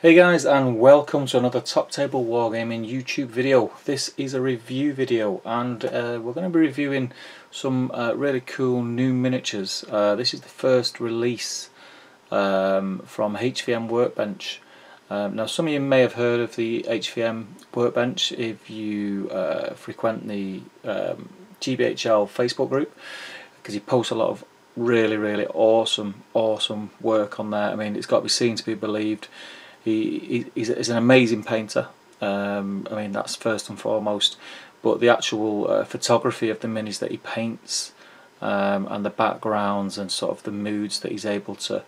Hey guys, and welcome to another Top Table Wargaming YouTube video. This is a review video, and we're going to be reviewing some really cool new miniatures. This is the first release from HVM Workbench. Now some of you may have heard of the HVM Workbench if you frequent the GBHL Facebook group, because he posts a lot of really awesome work on there. I mean, it's got to be seen to be believed. He's an amazing painter. I mean, that's first and foremost, but the actual photography of the minis that he paints and the backgrounds and sort of the moods that he's able to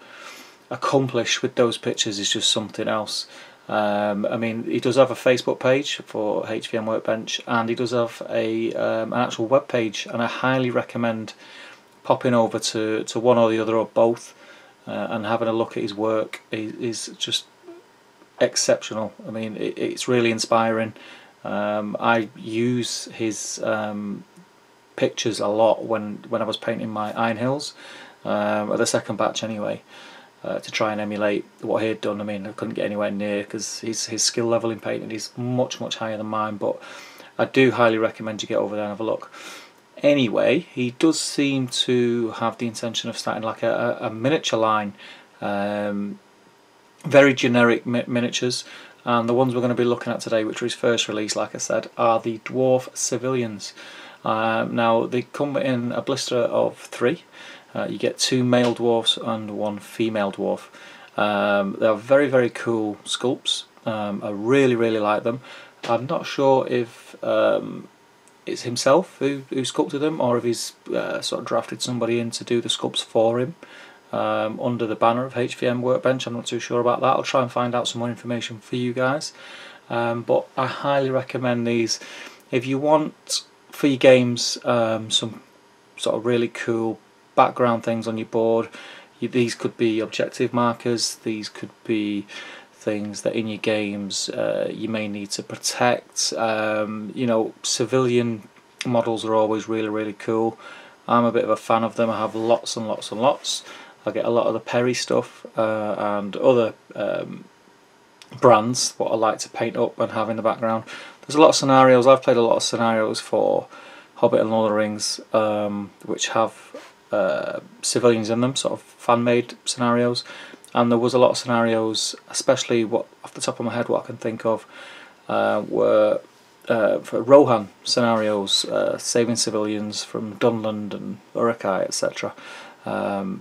accomplish with those pictures is just something else. I mean, he does have a Facebook page for HVM Workbench, and he does have an actual web page, and I highly recommend popping over to one or the other or both and having a look at his work. He's just exceptional. I mean, it's really inspiring. I use his pictures a lot when I was painting my Iron Hills, or the second batch anyway, to try and emulate what he had done. I mean, I couldn't get anywhere near because his skill level in painting is much higher than mine, but I do highly recommend you get over there and have a look. Anyway, he does seem to have the intention of starting like a miniature line. Very generic miniatures, and the ones we're going to be looking at today, which are his first release, like I said, are the Dwarf Civilians. Now they come in a blister of 3. You get 2 male dwarfs and 1 female dwarf. They're very cool sculpts. I really like them. I'm not sure if it's himself who sculpted them, or if he's sort of drafted somebody in to do the sculpts for him. Under the banner of HVM Workbench. I'm not too sure about that. I'll try and find out some more information for you guys. But I highly recommend these if you want for your games some sort of really cool background things on your board. These could be objective markers, these could be things that in your games you may need to protect. You know, civilian models are always really cool. I'm a bit of a fan of them. I have lots and lots. I get a lot of the Perry stuff and other brands what I like to paint up and have in the background. There's a lot of scenarios. I've played a lot of scenarios for Hobbit and Lord of the Rings, which have civilians in them, sort of fan-made scenarios. And there was a lot of scenarios, especially what off the top of my head what I can think of were for Rohan scenarios, saving civilians from Dunland and Uruk-hai, etc.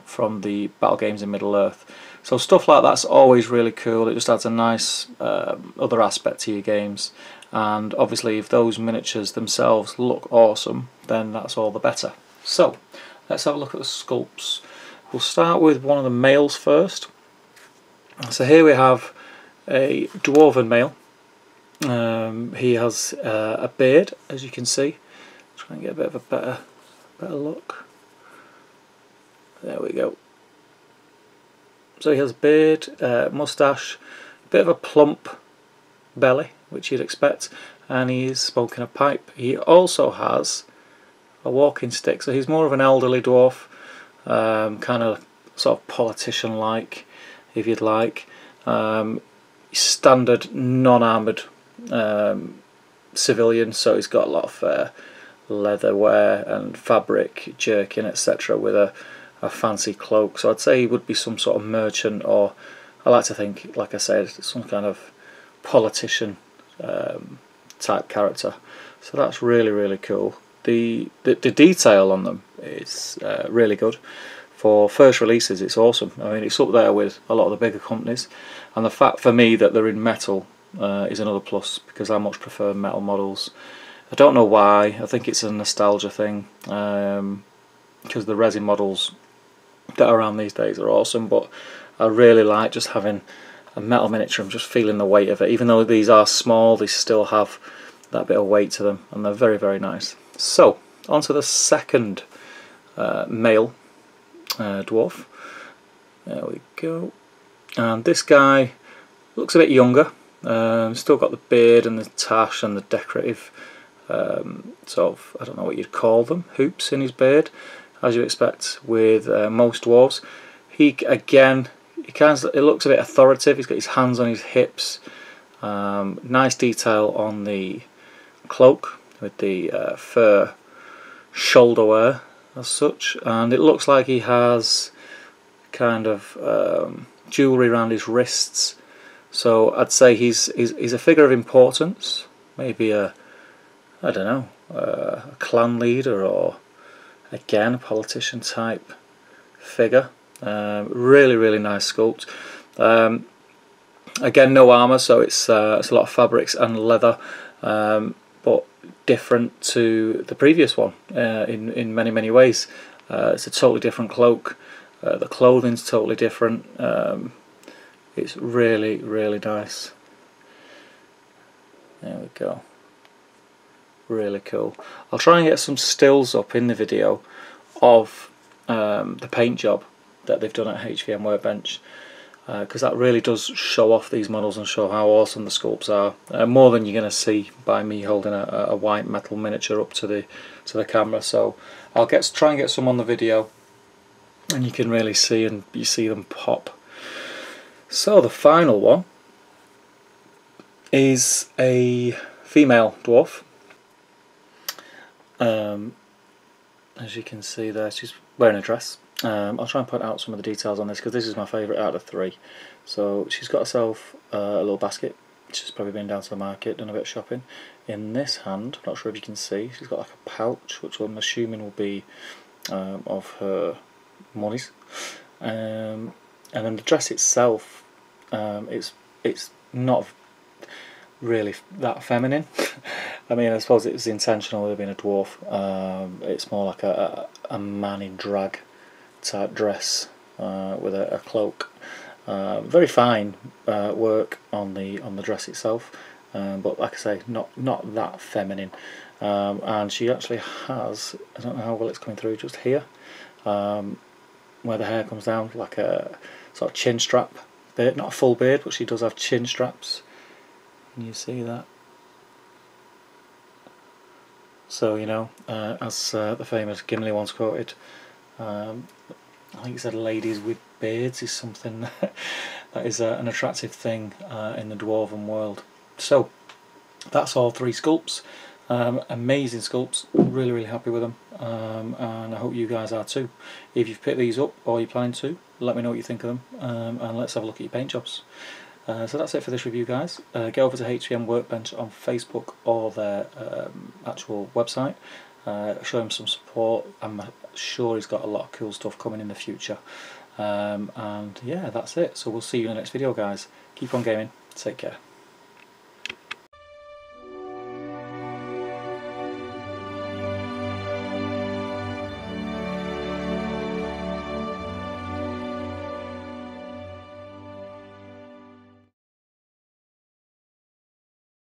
From the battle games in Middle-earth. So stuff like that's always really cool. It just adds a nice other aspect to your games, and obviously if those miniatures themselves look awesome, then that's all the better. So let's have a look at the sculpts. We'll start with one of the males first. So here we have a Dwarven Mail. He has a beard, as you can see. Try and get a bit of a better look. There we go. So he has a beard, moustache, a bit of a plump belly, which you'd expect, and he is smoking a pipe. He also has a walking stick, so he's more of an elderly dwarf, kind of sort of politician-like, if you'd like. Standard non-armoured civilian, so he's got a lot of leather wear and fabric, jerkin, etc., with a fancy cloak. So I'd say he would be some sort of merchant, or I like to think, like I said, some kind of politician type character. So that's really cool. The detail on them is really good. For first releases, it's awesome. I mean, it's up there with a lot of the bigger companies, and the fact for me that they're in metal is another plus, because I much prefer metal models. I don't know why. I think it's a nostalgia thing, because the resin models that are around these days are awesome, but I really like just having a metal miniature and just feeling the weight of it. Even though these are small, they still have that bit of weight to them, and they're very nice. So on to the second male dwarf. There we go. And this guy looks a bit younger. Still got the beard and the tash and the decorative sort of, I don't know what you'd call them, hoops in his beard, as you expect with most dwarves. He again, it looks a bit authoritative. He's got his hands on his hips. Nice detail on the cloak with the fur shoulder wear as such, and it looks like he has kind of jewellery around his wrists. So I'd say he's a figure of importance, maybe I don't know, a clan leader, or again a politician type figure. Really nice sculpt. Again, no armour, so it's a lot of fabrics and leather, but different to the previous one in many ways. It's a totally different cloak. The clothing's totally different. It's really nice. There we go. Really cool. I'll try and get some stills up in the video of the paint job that they've done at HVM Workbench, because that really does show off these models and show how awesome the sculpts are, more than you're going to see by me holding a white metal miniature up to the camera. So I'll try and get some on the video, and you can really see, and you see them pop. So the final one is a female dwarf. As you can see there, she's wearing a dress. I'll try and point out some of the details on this because this is my favourite out of 3. So she's got herself a little basket. She's probably been down to the market, done a bit of shopping. In this hand, not sure if you can see, she's got like a pouch, which I'm assuming will be of her monies. And then the dress itself, it's not really that feminine. I mean, I suppose it was intentional with it being a dwarf. It's more like a man in drag type dress with a cloak. Very fine work on the dress itself, but like I say, not that feminine. And she actually has, I don't know how well it's coming through, just here, where the hair comes down, like a sort of chin strap beard, not a full beard, but she does have chin straps. Can you see that? So, you know, as the famous Gimli once quoted, I think he said ladies with beards is something that is an attractive thing in the Dwarven world. So that's all 3 sculpts. Amazing sculpts, really happy with them, and I hope you guys are too. If you've picked these up or you're planning to, let me know what you think of them, and let's have a look at your paint jobs. So that's it for this review, guys. Get over to HVM Workbench on Facebook or their actual website. Show him some support. I'm sure he's got a lot of cool stuff coming in the future. And yeah, that's it. So we'll see you in the next video, guys. Keep on gaming. Take care.